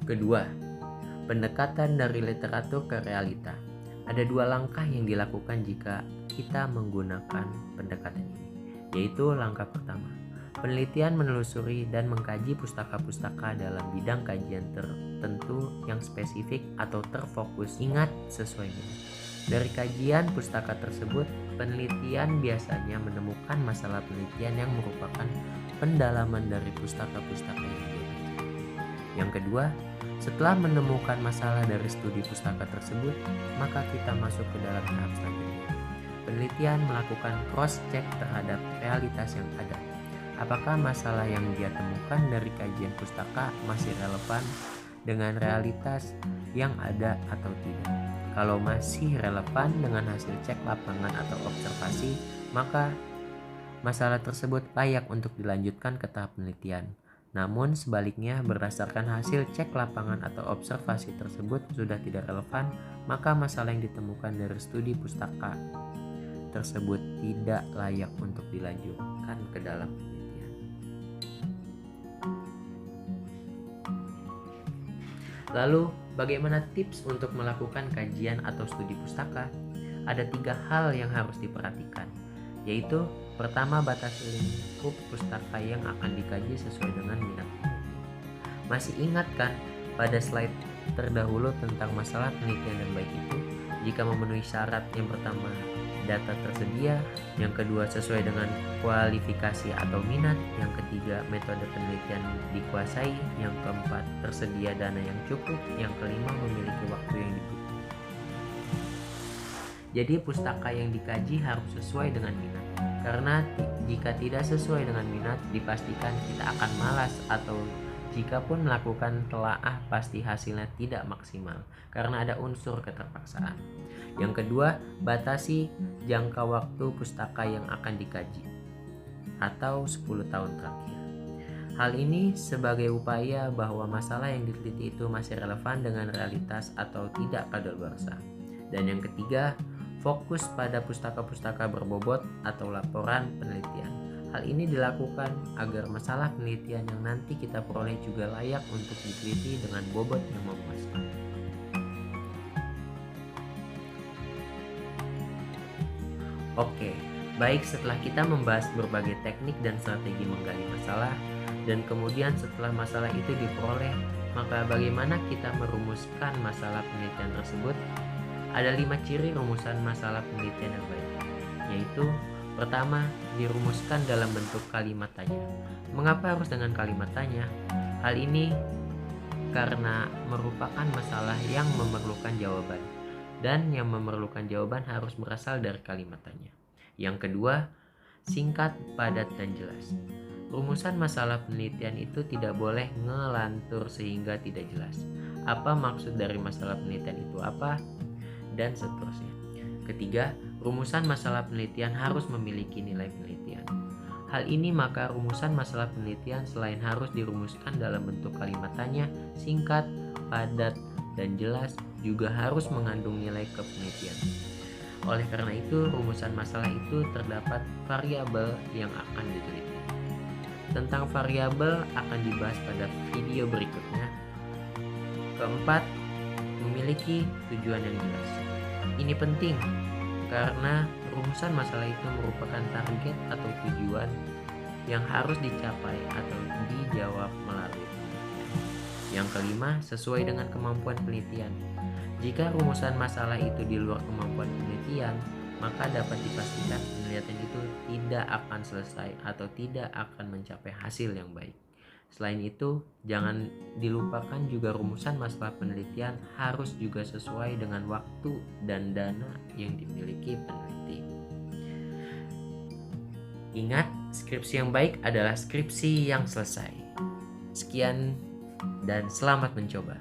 Kedua, pendekatan dari literatur ke realita. Ada 2 langkah yang dilakukan jika kita menggunakan pendekatan ini, yaitu langkah pertama, penelitian menelusuri dan mengkaji pustaka-pustaka dalam bidang kajian tertentu yang spesifik atau terfokus. Ingat, sesuai minat. Dari kajian pustaka tersebut, penelitian biasanya menemukan masalah penelitian yang merupakan pendalaman dari pustaka-pustaka yang dia baca. Yang kedua, setelah menemukan masalah dari studi pustaka tersebut, maka kita masuk ke dalam tahap selanjutnya. Penelitian melakukan cross-check terhadap realitas yang ada. Apakah masalah yang dia temukan dari kajian pustaka masih relevan dengan realitas yang ada atau tidak? Kalau masih relevan dengan hasil cek lapangan atau observasi, maka masalah tersebut layak untuk dilanjutkan ke tahap penelitian. Namun sebaliknya, berdasarkan hasil cek lapangan atau observasi tersebut sudah tidak relevan, maka masalah yang ditemukan dari studi pustaka tersebut tidak layak untuk dilanjutkan ke dalam penelitian. Lalu, bagaimana tips untuk melakukan kajian atau studi pustaka? Ada 3 hal yang harus diperhatikan, yaitu pertama, batasi lingkup pustaka yang akan dikaji sesuai dengan minat. Masih ingat kan pada slide terdahulu tentang masalah penelitian yang baik itu? Jika memenuhi syarat, yang pertama data tersedia, yang kedua sesuai dengan kualifikasi atau minat, yang ketiga metode penelitian dikuasai, yang keempat tersedia dana yang cukup, yang kelima memiliki waktu yang dibutuhkan. Jadi pustaka yang dikaji harus sesuai dengan minat. Karena jika tidak sesuai dengan minat, dipastikan kita akan malas, atau jika pun melakukan telaah pasti hasilnya tidak maksimal karena ada unsur keterpaksaan. Yang kedua, batasi jangka waktu pustaka yang akan dikaji atau 10 tahun terakhir. Hal ini sebagai upaya bahwa masalah yang diteliti itu masih relevan dengan realitas atau tidak kadaluarsa. Dan yang ketiga, fokus pada pustaka-pustaka berbobot atau laporan penelitian. Hal ini dilakukan agar masalah penelitian yang nanti kita peroleh juga layak untuk diteliti dengan bobot yang memuaskan. Oke, baik, setelah kita membahas berbagai teknik dan strategi menggali masalah, dan kemudian setelah masalah itu diperoleh, maka bagaimana kita merumuskan masalah penelitian tersebut? Ada 5 ciri rumusan masalah penelitian yang baik, yaitu pertama, dirumuskan dalam bentuk kalimat tanya. Mengapa harus dengan kalimat tanya? Hal ini karena merupakan masalah yang memerlukan jawaban, dan yang memerlukan jawaban harus berasal dari kalimat tanya. Yang kedua, singkat, padat, dan jelas. Rumusan masalah penelitian itu tidak boleh ngelantur sehingga tidak jelas. Apa maksud dari masalah penelitian itu apa? Dan seterusnya. Ketiga, rumusan masalah penelitian harus memiliki nilai penelitian. Hal ini maka rumusan masalah penelitian selain harus dirumuskan dalam bentuk kalimat tanya, singkat, padat, dan jelas, juga harus mengandung nilai kepenelitian. Oleh karena itu, rumusan masalah itu terdapat variabel yang akan diteliti. Tentang variabel akan dibahas pada video berikutnya. Keempat, memiliki tujuan yang jelas. Ini penting karena rumusan masalah itu merupakan target atau tujuan yang harus dicapai atau dijawab melalui penelitian. Yang kelima, sesuai dengan kemampuan penelitian. Jika rumusan masalah itu di luar kemampuan penelitian, maka dapat dipastikan penelitian itu tidak akan selesai atau tidak akan mencapai hasil yang baik. Selain itu, jangan dilupakan juga rumusan masalah penelitian harus juga sesuai dengan waktu dan dana yang dimiliki peneliti. Ingat, skripsi yang baik adalah skripsi yang selesai. Sekian dan selamat mencoba.